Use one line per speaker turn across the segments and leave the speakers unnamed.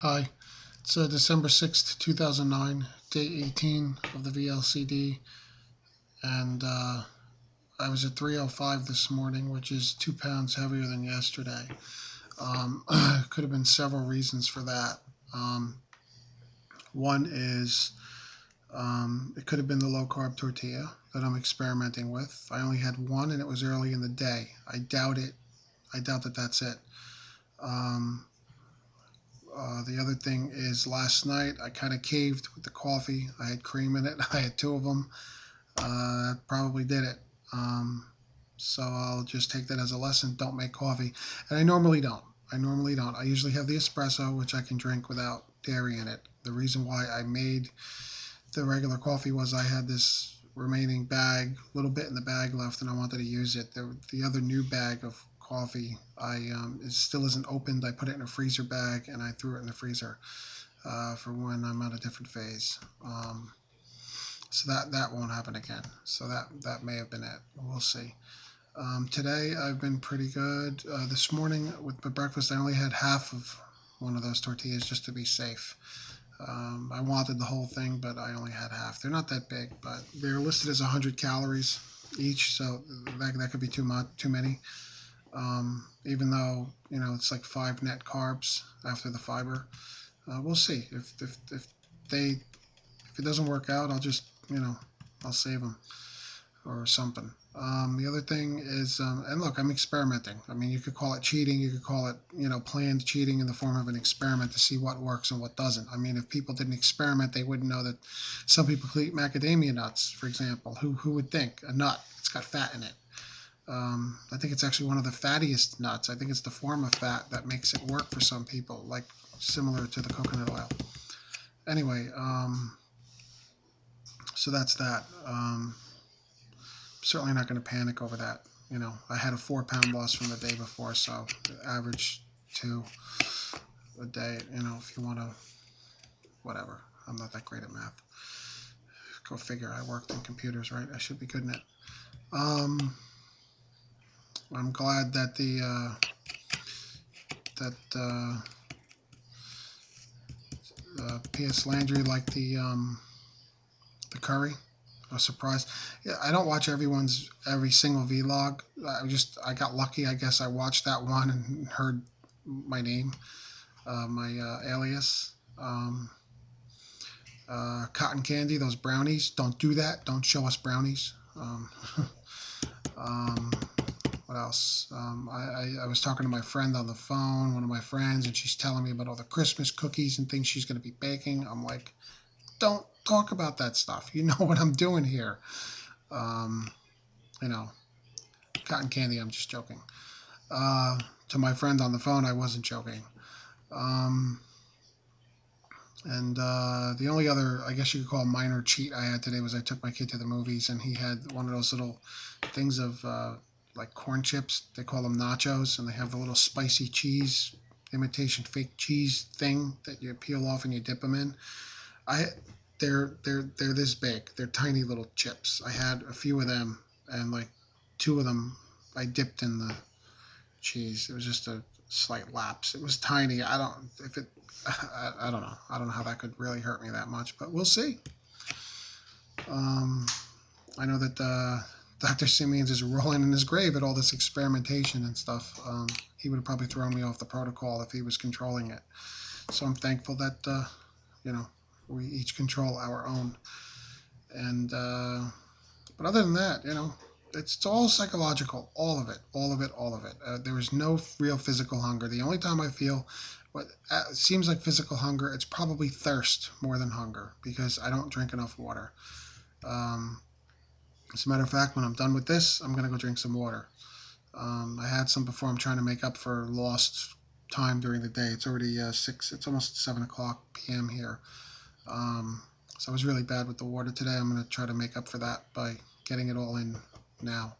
Hi, it's December 6th, 2009, day 18 of the VLCD, and I was at 305 this morning, which is 2 pounds heavier than yesterday. Could have been several reasons for that. One is it could have been the low carb tortilla that I'm experimenting with. I only had one, and it was early in the day. I doubt it. I doubt that that's it. Um, the other thing is last night I kind of caved with the coffee. I had cream in it. I had two of them. That probably did it. Um, so I'll just take that as a lesson. Don't make coffee. And I normally don't. I usually have the espresso, which I can drink without dairy in it. The reason why I made the regular coffee was I had this remaining bag, little bit in the bag left, and I wanted to use it. The other new bag of coffee, it still isn't opened. I put it in a freezer bag and I threw it in the freezer for when I'm at a different phase. So that won't happen again. So that may have been it. We'll see. Today I've been pretty good. This morning with my breakfast, I only had half of one of those tortillas just to be safe. I wanted the whole thing, but I only had half. They're not that big, but they're listed as 100 calories each, so that could be too many. Even though it's like 5 net carbs after the fiber. We'll see if it doesn't work out. I'll just I'll save them or something. The other thing is, and look, I'm experimenting. I mean, you could call it cheating. You could call it, planned cheating in the form of an experiment to see what works and what doesn't. I mean, if people didn't experiment, they wouldn't know that some people could eat macadamia nuts, for example. Who would think? A nut, it's got fat in it. I think it's actually one of the fattiest nuts. I think it's the form of fat that makes it work for some people, like similar to the coconut oil. Anyway, so that's that. Certainly not going to panic over that. I had a 4 pound loss from the day before, so average 2 a day. If you want to, whatever. I'm not that great at math. Go figure. I worked in computers, right? I should be good in it. I'm glad that P.S. Landry liked the curry. I was surprised. Yeah, I don't watch every single vlog. I got lucky. I guess I watched that one and heard my name, my alias. Cotton candy, those brownies. Don't do that. Don't show us brownies. What else? I was talking to my friend on the phone, one of my friends, and she's telling me about all the Christmas cookies and things she's going to be baking. I'm like, don't talk about that stuff. You know what I'm doing here. Um, Cotton candy, I'm just joking. To my friend on the phone, I wasn't joking. Um, and the only other, I guess you could call minor cheat I had today was I took my kid to the movies, and he had one of those little things of like corn chips. They call them nachos, and they have the little spicy cheese, imitation fake cheese thing that you peel off and you dip them in. I they're this big. They're tiny little chips. I had a few of them, and like 2 of them I dipped in the cheese. It was just a slight lapse. It was tiny. I don't know. I don't know how that could really hurt me that much, but we'll see. I know that Dr. Simeons is rolling in his grave at all this experimentation and stuff. He would have probably thrown me off the protocol if he was controlling it. So I'm thankful that we each control our own. And but other than that, it's all psychological, all of it. There is no real physical hunger. The only time I feel what seems like physical hunger, it's probably thirst more than hunger because I don't drink enough water. As a matter of fact, when I'm done with this, I'm going to go drink some water. I had some before. I'm trying to make up for lost time during the day. It's already 6, it's almost 7 o'clock p.m. here. So I was really bad with the water today. I'm going to try to make up for that by getting it all in now.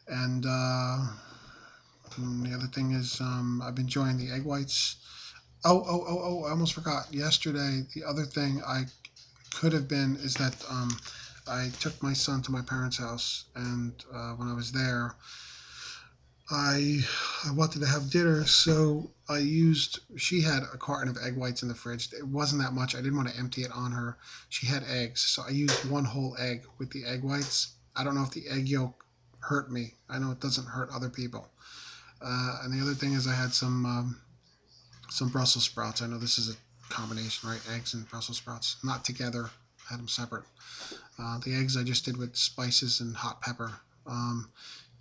And the other thing is I've been enjoying the egg whites. I almost forgot. Yesterday, the other thing I could have been is that I took my son to my parents' house, and when I was there, I wanted to have dinner, so she had a carton of egg whites in the fridge. It wasn't that much. I didn't want to empty it on her. She had eggs, so I used one whole egg with the egg whites. I don't know if the egg yolk hurt me. I know it doesn't hurt other people. And the other thing is I had some Brussels sprouts. I know this is a combination, right? Eggs and Brussels sprouts, not together. I had them separate. The eggs I just did with spices and hot pepper.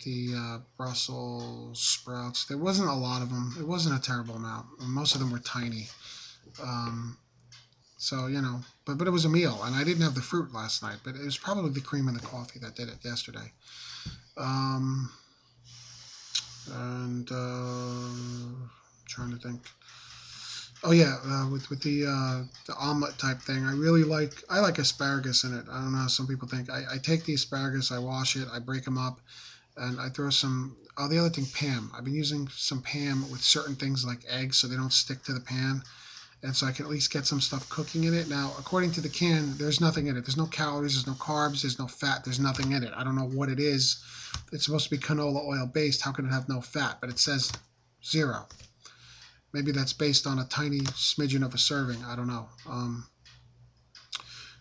The Brussels sprouts, there wasn't a lot of them. It wasn't a terrible amount. Most of them were tiny. Um, so, but it was a meal, and I didn't have the fruit last night, but it was probably the cream and the coffee that did it yesterday. Um, and I'm trying to think. Oh yeah, with the omelet type thing, I like asparagus in it. I don't know how some people think. I take the asparagus, I wash it, I break them up, and I throw some. Oh, the other thing, Pam. I've been using some Pam with certain things like eggs, so they don't stick to the pan, and so I can at least get some stuff cooking in it. Now, according to the can, there's nothing in it. There's no calories, there's no carbs, there's no fat, there's nothing in it. I don't know what it is. It's supposed to be canola oil based. How can it have no fat? But it says 0. Maybe that's based on a tiny smidgen of a serving. I don't know.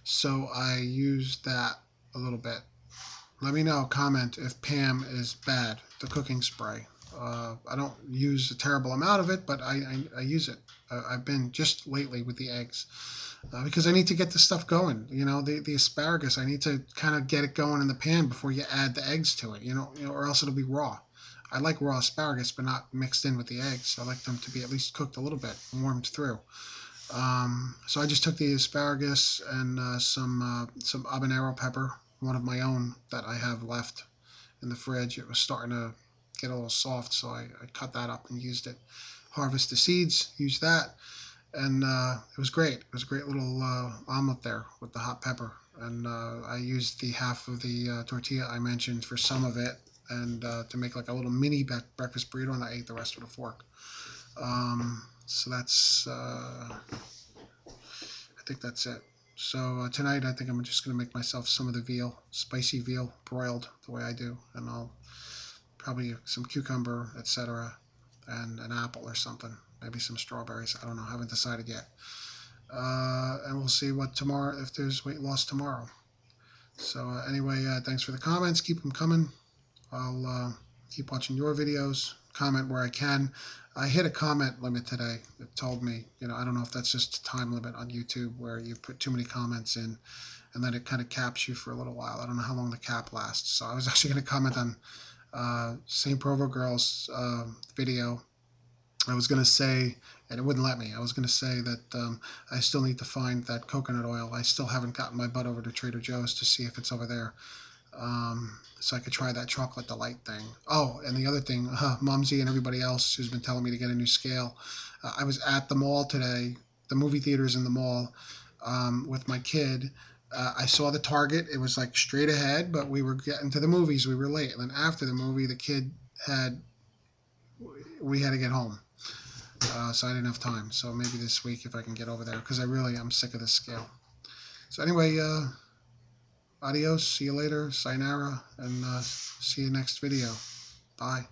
So I used that a little bit. Let me know, comment if Pam is bad, the cooking spray. I don't use a terrible amount of it, but I use it. I've been just lately with the eggs because I need to get the stuff going. The asparagus, I need to kind of get it going in the pan before you add the eggs to it, or else it'll be raw. I like raw asparagus, but not mixed in with the eggs. I like them to be at least cooked a little bit, warmed through. So I just took the asparagus and some habanero pepper, one of my own that I have left in the fridge. It was starting to get a little soft, so I cut that up and used it. Harvest the seeds, used that, and it was great. It was a great little omelet there with the hot pepper. And I used the half of the tortilla I mentioned for some of it, and to make like a little mini breakfast burrito, and I ate the rest with a fork. So that's, I think that's it. So tonight I think I'm just going to make myself some of the veal, spicy veal, broiled the way I do, and I'll probably some cucumber, etc., and an apple or something, maybe some strawberries. I don't know, haven't decided yet. And we'll see what tomorrow, if there's weight loss tomorrow. So anyway, thanks for the comments. Keep them coming. I'll keep watching your videos, comment where I can. I hit a comment limit today. It told me, I don't know if that's just a time limit on YouTube where you put too many comments in and then it kind of caps you for a little while. I don't know how long the cap lasts. So I was actually going to comment on St. Provo Girls video. I was going to say, and it wouldn't let me, I was going to say that I still need to find that coconut oil. I still haven't gotten my butt over to Trader Joe's to see if it's over there. So I could try that chocolate delight thing. Oh, and the other thing, Mumsy and everybody else who's been telling me to get a new scale. I was at the mall today, the movie theaters in the mall, with my kid. I saw the Target. It was like straight ahead, but we were getting to the movies. We were late. And then after the movie, we had to get home. So I didn't have time. So maybe this week if I can get over there, because I'm sick of this scale. So anyway, adios, see you later, sayonara, and see you next video. Bye.